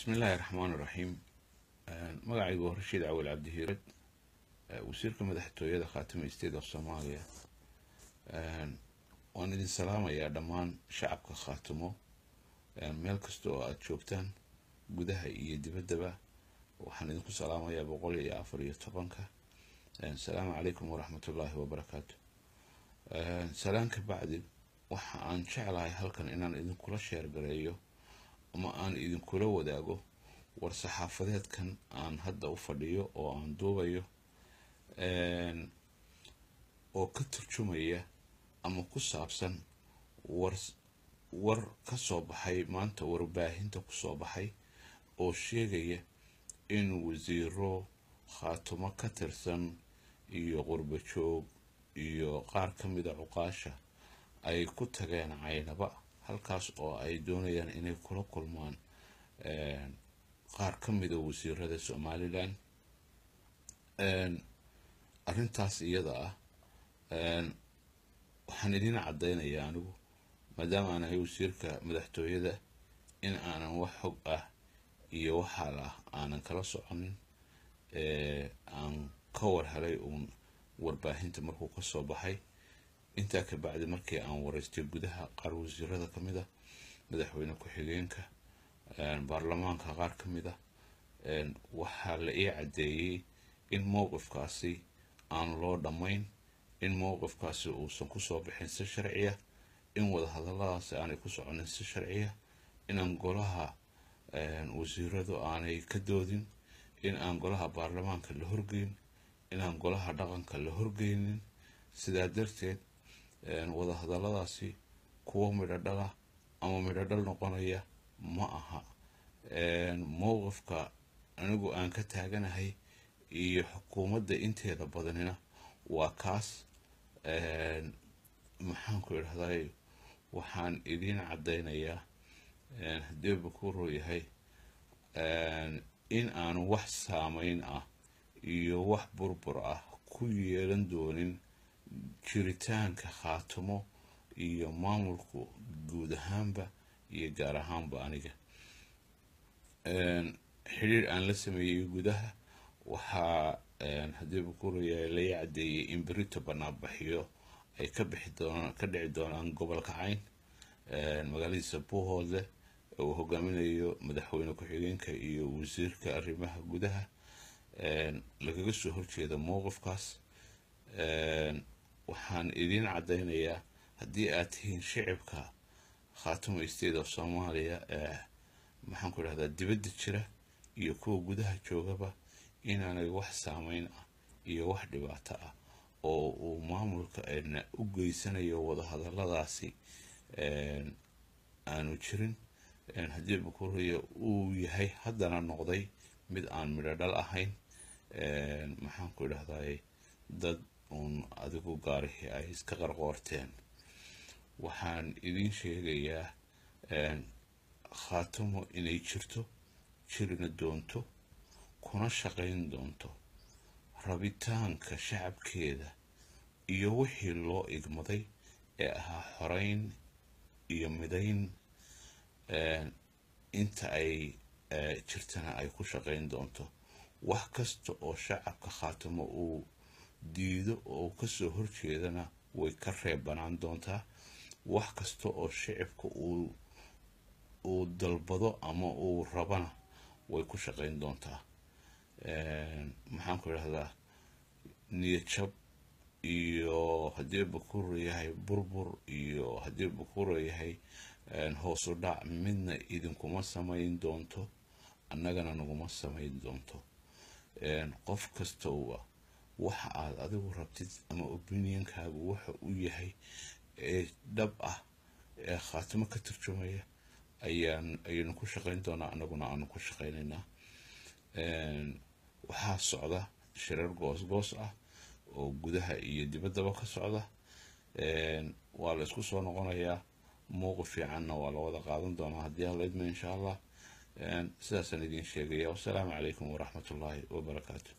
بسم الله الرحمن الرحيم. magacaygu Rashiid Cawil Cabdihiirad, wasiirka madaxtooyada Khaatimo State of Soomaaliya. waan idin salaamayaa dhammaan shacabka Khaatimo meel kasta oo aad joogtaan gudaha iyo dibaddaba. waxaan idinku salaamayaa 114ka. Assalaamu calaykum waraxmatullaahi wabarakaatu. salaanka bacdi waxa aan jeclahay halkan inaan idinkula sheer gareeyo ama aan idinkula wadaago war saxaafadeedkan aan hadda u fadhiyo oo aan duubayo oo ka turjumaya ama ku saabsan war ka soo baxay maanta warbaahinta ku soo baxay oo sheegaya in wasiiro Khaatimo ka tirsan iyo qurbo joog iyo qaar ka mid ah cuqaasha ay ku tageen Caynaba, halkaas oo ay doonayaan inay kula kulmaan qaar ka mid ah wasiirada Somaliland. arrintaas iyada ah waxaan idin cadeynayaa anigu maadaama aan ahay wasiirka madaxtooyada in aanan wax xog ah iyo wax xal ah aanan kala soconin. aan ka war helay uun warbaahinta markuu ka soo baxay. intaa ka bacdi markii aan wareystay gudaha qaar wasiirada ka mid ah, madaxweyne ku-xigeenka, baarlamaanka qaar ka mid ah, waxaa la ii cadeeyay in mowqifkaasi aan loo dhammayn, in mowqifkaasi uusan ku soo bixin si sharci ah, in wada hadalladaasi aanay ku soconin si sharci ah, inaan golaha wasiiradu aanay ka doodin, in aan golaha baarlamaanka la horgeyn, inaan golaha dhaqanka la horgeynin. sidaa darteed wada hadalladaasi kuwa midho dhala ama midho dhal noqonaya ma aha. mowqifka anigu aan ka taaganahay iyo xukuumadda inteeda badanina waa kaas. maxaan ku idhahday, waxaan idin cadeynayaa haddii bakuro yahay in aan wax saameyn ah iyo wax burbur ah ku yeelan doonin jiritaanka Khaatimo iyo maamulku guud ahaanba iyo gaar ahaanba aniga. xiriir aan la sameeyay gudaha waxaa haddii bakuro yahay la ii cadeeyay in berito banaanbaxyo ay ka dhici doonaan gobolka Cayn, magaaladiisa Buuhoodle, uu hogaaminayo madaxweyne ku-xigeenka iyo wasiirka arrimaha gudaha, lagaga soo horjeeda mowqifkaas. waxaan idin cadeynayaa haddii aad tihiin shicibka Khaatimo State of Soomaaliya maxaan ku idhahdaa dibadda jira iyo kuwa gudaha joogaba inaanay wax saameyn ah iyo wax dhibaato ah oo uu maamulka u geysanayo wada hadalladaasi aanu jirin. haddii bakuriya uu yahay haddana noqday mid aan midho dhal ahayn, maxaan ku idhahday dad uun adigu gaarihi ay iska qarqoorteen. waxaan idin sheegayaa Khaatimo inay jirto, jirina doonto, kuna shaqayn doonto rabitaanka shacabkeeda iyo wixii loo igmaday ee ahaa xoreyn iyo midayn. inta ay jirtana ay ku shaqayn doonto. wax kasta oo shacabka Khaatimo uu diido oo ka soo horjeedana way ka reebanaan doontaa. wax kasta oo shacabka uu dalbado ama uu rabana way ku shaqayn doontaa. maxaan ku idhahdaa niyad jab iyo haddii bakuro yahay burbur iyo haddii bakuro yahay hoos u dhac midna idinkuma samayn doonto, annagana naguma samayn doonto. qof kasta waxa aad adigu rabtid ama opinionkaagu waxa uu yahay ee dhab ah ee Khaatimo ka turjumaya ayaynu ku shaqayn doonaa, annaguna aanu ku shaqaynaynaa. waxaa socda shirar goos ah oo gudaha iyo dibaddaba ka socda. waa la isku soo noqonayaa, mowqif fiicanna waa la wada qaadan doonaa haddii alla idmo insha allah. sidaasaan idin sheegaya. wassalaamu calaykum waraxmatullaahi wabarakaatu.